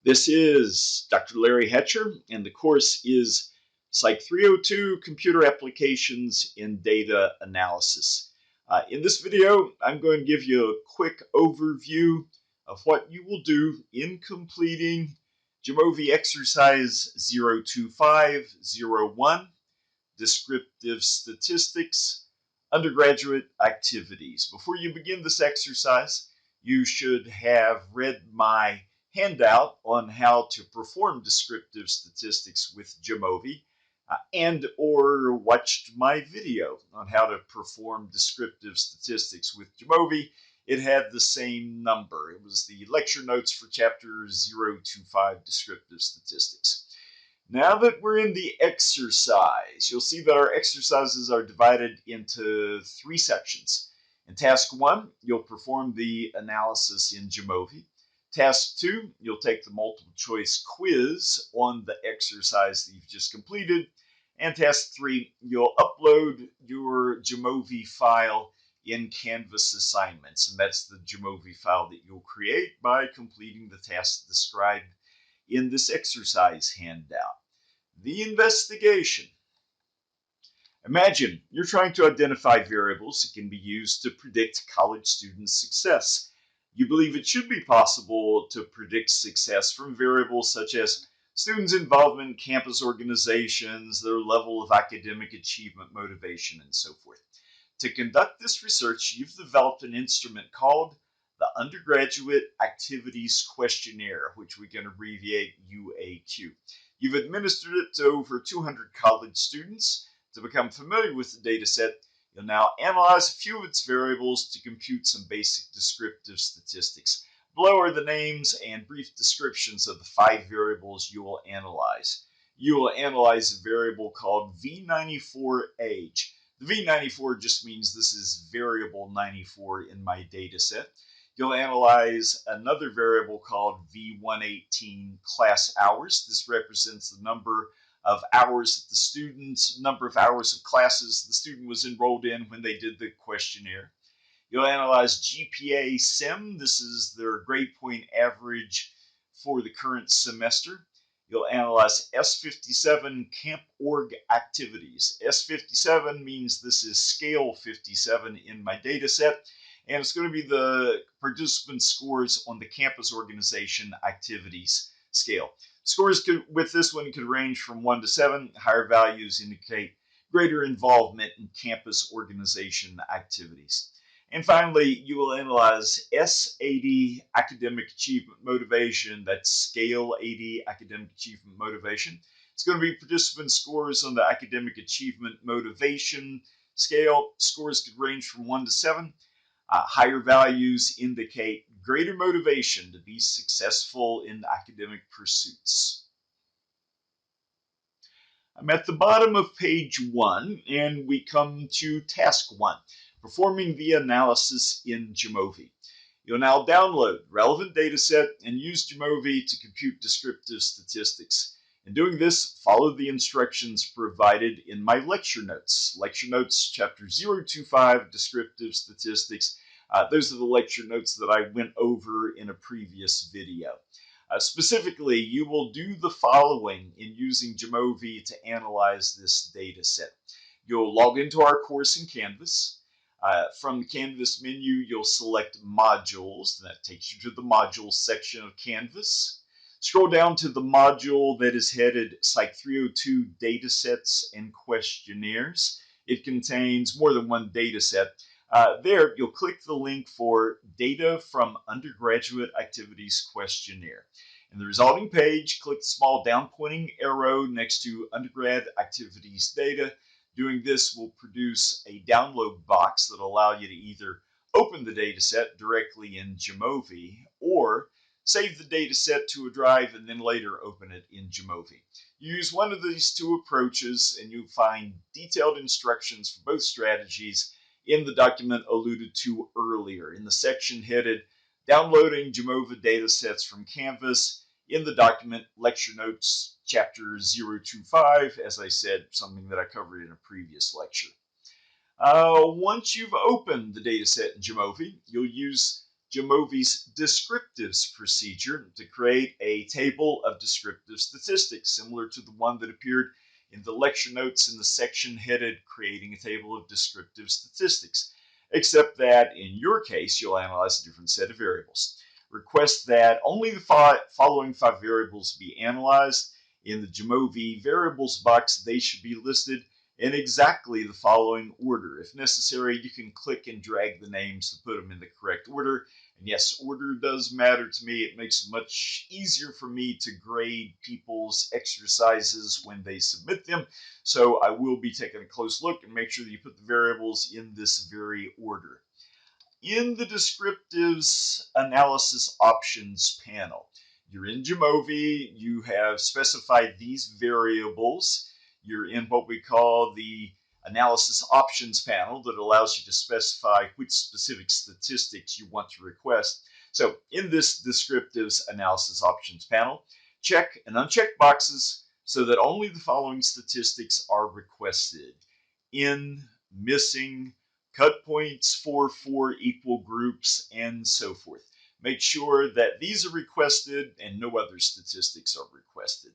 This is Dr. Larry Hatcher, and the course is Psych 302 Computer Applications in Data Analysis. In this video, I'm going to give you a quick overview of what you will do in completing Jamovi Exercise 02501, Descriptive Statistics, Undergraduate Activities. Before you begin this exercise, you should have read my handout on how to perform descriptive statistics with Jamovi and or watched my video on how to perform descriptive statistics with Jamovi. It had the same number. It was the lecture notes for chapter 025 descriptive statistics. Now that we're in the exercise, you'll see that our exercises are divided into three sections. In task one, you'll perform the analysis in Jamovi. Task two, you'll take the multiple choice quiz on the exercise that you've just completed. And task three, you'll upload your Jamovi file in Canvas assignments. And that's the Jamovi file that you'll create by completing the tasks described in this exercise handout. The investigation. Imagine you're trying to identify variables that can be used to predict college students' success. You believe it should be possible to predict success from variables such as students' involvement in campus organizations, their level of academic achievement, motivation, and so forth. To conduct this research, you've developed an instrument called the Undergraduate Activities Questionnaire, which we can abbreviate UAQ. You've administered it to over 200 college students. To become familiar with the data set, you'll now analyze a few of its variables to compute some basic descriptive statistics. Below are the names and brief descriptions of the 5 variables you will analyze. You will analyze a variable called V94 age. The V94 just means this is variable 94 in my data set. You'll analyze another variable called V118 class hours. This represents the number of hours that the students, number of hours of classes the student was enrolled in when they did the questionnaire. You'll analyze GPA SIM. This is their grade point average for the current semester. You'll analyze S57 Camp Org activities. S57 means this is scale 57 in my data set, and it's going to be the participant scores on the campus organization activities scale. Scores with this one could range from 1 to 7. Higher values indicate greater involvement in campus organization activities. And finally, you will analyze S80 academic achievement motivation. That's scale 80 academic achievement motivation. It's going to be participant scores on the academic achievement motivation scale. Scores could range from 1 to 7. Higher values indicate greater motivation to be successful in academic pursuits. I'm at the bottom of page 1, and we come to task 1, performing the analysis in Jamovi. You'll now download relevant data set and use Jamovi to compute descriptive statistics. In doing this, follow the instructions provided in my lecture notes. Lecture notes, chapter 025, descriptive statistics. Those are the lecture notes that I went over in a previous video. Specifically, you will do the following in using Jamovi to analyze this data set. You'll log into our course in Canvas. From the Canvas menu, you'll select Modules. That takes you to the Modules section of Canvas. Scroll down to the module that is headed Psych 302 Datasets and Questionnaires. It contains more than one data set. There, you'll click the link for Data from Undergraduate Activities Questionnaire. In the resulting page, click the small down-pointing arrow next to Undergrad Activities Data. Doing this will produce a download box that will allow you to either open the data set directly in Jamovi or save the data set to a drive and then later open it in Jamovi. Use one of these two approaches and you'll find detailed instructions for both strategies in the document alluded to earlier, in the section headed Downloading Jamovi Datasets from Canvas, in the document Lecture Notes, Chapter 025, as I said, something that I covered in a previous lecture. Once you've opened the dataset in Jamovi, you'll use Jamovi's descriptives procedure to create a table of descriptive statistics, similar to the one that appeared in the lecture notes in the section headed Creating a Table of Descriptive Statistics, except that in your case, you'll analyze a different set of variables. Request that only the following 5 variables be analyzed. In the Jamovi variables box, they should be listed in exactly the following order. If necessary, you can click and drag the names to put them in the correct order. And yes, order does matter to me. It makes it much easier for me to grade people's exercises when they submit them. So I will be taking a close look and make sure that you put the variables in this very order. In the Descriptives Analysis Options panel, you're in Jamovi, you have specified these variables. You're in what we call the Analysis Options panel that allows you to specify which specific statistics you want to request. So in this Descriptives Analysis Options panel, check and uncheck boxes so that only the following statistics are requested: in, missing, cut points for 4 equal groups, and so forth. Make sure that these are requested and no other statistics are requested.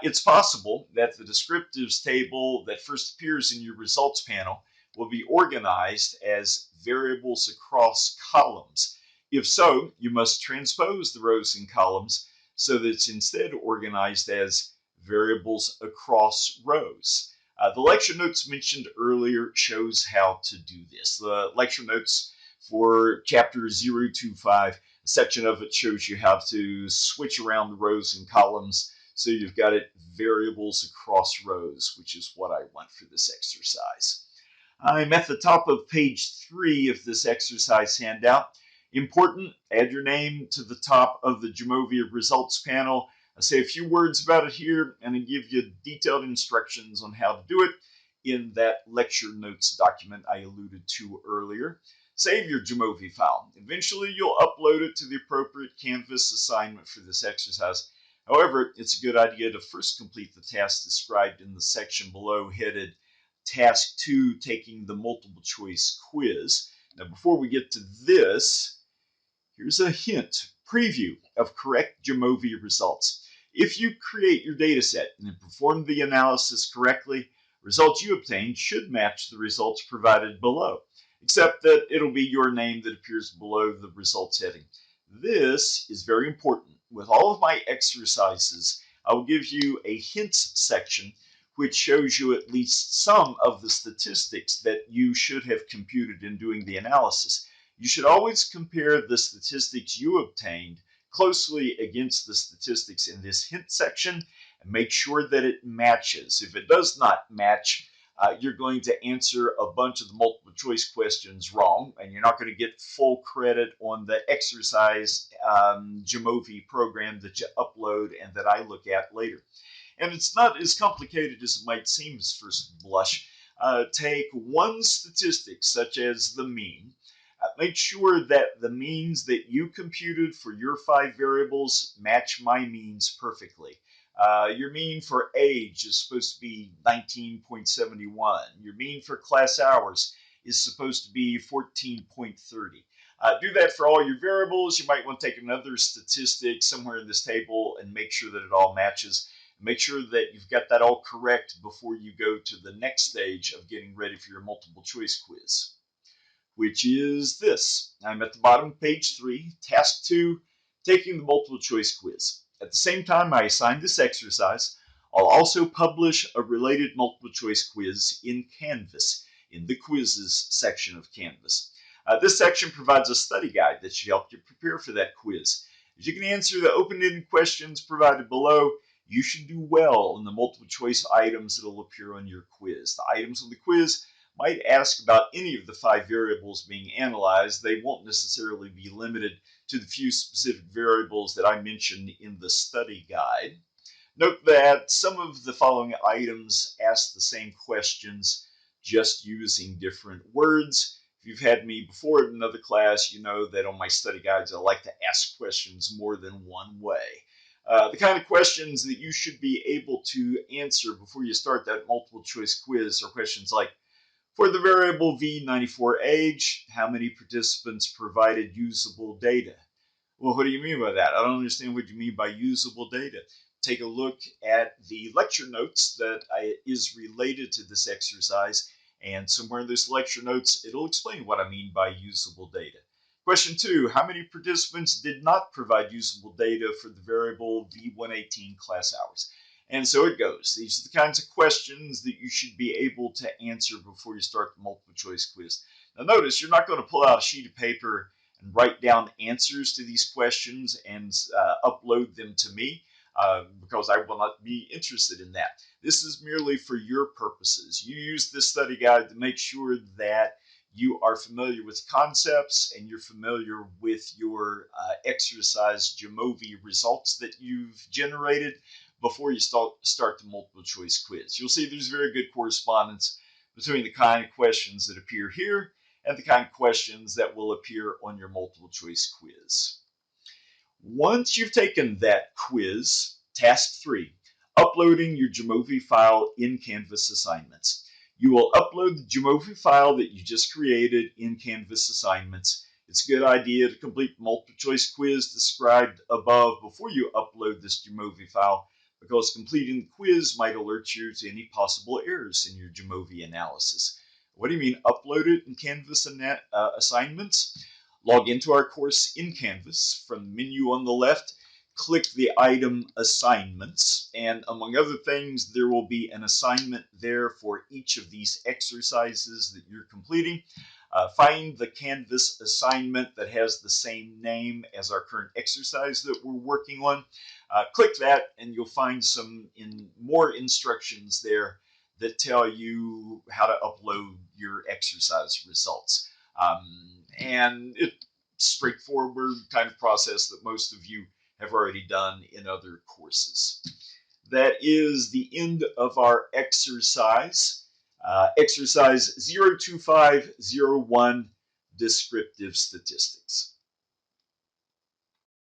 It's possible that the descriptives table that first appears in your results panel will be organized as variables across columns. If so, you must transpose the rows and columns so that it's instead organized as variables across rows. The lecture notes mentioned earlier shows how to do this. The lecture notes for chapter 025, a section of it shows you how to switch around the rows and columns so you've got it variables across rows, which is what I want for this exercise. I'm at the top of page 3 of this exercise handout. Important, add your name to the top of the Jamovi results panel. I'll say a few words about it here and then give you detailed instructions on how to do it in that lecture notes document I alluded to earlier. Save your Jamovi file. Eventually, you'll upload it to the appropriate Canvas assignment for this exercise. However, it's a good idea to first complete the task described in the section below headed Task 2, taking the multiple choice quiz. Now, before we get to this, here's a hint, preview of correct Jamovi results. If you create your data set and perform the analysis correctly, results you obtain should match the results provided below, except that it'll be your name that appears below the results heading. This is very important. With all of my exercises, I will give you a hints section which shows you at least some of the statistics that you should have computed in doing the analysis. You should always compare the statistics you obtained closely against the statistics in this hint section and make sure that it matches. If it does not match, you're going to answer a bunch of the multiple choice questions wrong, and you're not going to get full credit on the exercise Jamovi program that you upload and that I look at later. And it's not as complicated as it might seem at first blush. Take one statistic, such as the mean. Make sure that the means that you computed for your 5 variables match my means perfectly. Your mean for age is supposed to be 19.71. Your mean for class hours is supposed to be 14.30. Do that for all your variables. You might want to take another statistic somewhere in this table and make sure that it all matches. Make sure that you've got that all correct before you go to the next stage of getting ready for your multiple choice quiz, which is this. I'm at the bottom of page 3, task 2, taking the multiple choice quiz. At the same time I assign this exercise, I'll also publish a related multiple choice quiz in Canvas, in the quizzes section of Canvas. This section provides a study guide that should help you prepare for that quiz. As you can answer the open-ended questions provided below, you should do well in the multiple choice items that will appear on your quiz. The items on the quiz might ask about any of the 5 variables being analyzed. They won't necessarily be limited to the few specific variables that I mentioned in the study guide. Note that some of the following items ask the same questions, just using different words. If you've had me before in another class, you know that on my study guides I like to ask questions more than one way. The kind of questions that you should be able to answer before you start that multiple choice quiz are questions like, For the variable V94 age, how many participants provided usable data? Well, what do you mean by that? I don't understand what you mean by usable data. Take a look at the lecture notes that is related to this exercise, and somewhere in those lecture notes, it'll explain what I mean by usable data. Question 2, how many participants did not provide usable data for the variable V118 class hours? And so it goes. These are the kinds of questions that you should be able to answer before you start the multiple choice quiz. Now notice, you're not going to pull out a sheet of paper and write down answers to these questions and upload them to me because I will not be interested in that. This is merely for your purposes. You use this study guide to make sure that you are familiar with concepts and you're familiar with your exercise Jamovi results that you've generated before you start the multiple choice quiz. You'll see there's very good correspondence between the kind of questions that appear here and the kind of questions that will appear on your multiple choice quiz. Once you've taken that quiz, task 3, uploading your Jamovi file in Canvas assignments. You will upload the Jamovi file that you just created in Canvas assignments. It's a good idea to complete the multiple choice quiz described above before you upload this Jamovi file, because completing the quiz might alert you to any possible errors in your Jamovi analysis. What do you mean upload it in Canvas assignments? Log into our course in Canvas. From the menu on the left, click the item Assignments, and among other things, there will be an assignment there for each of these exercises that you're completing. Find the Canvas assignment that has the same name as our current exercise that we're working on. Click that and you'll find some more instructions there that tell you how to upload your exercise results. And it's straightforward kind of process that most of you have already done in other courses. That is the end of our exercise. Exercise 02501, Descriptive Statistics.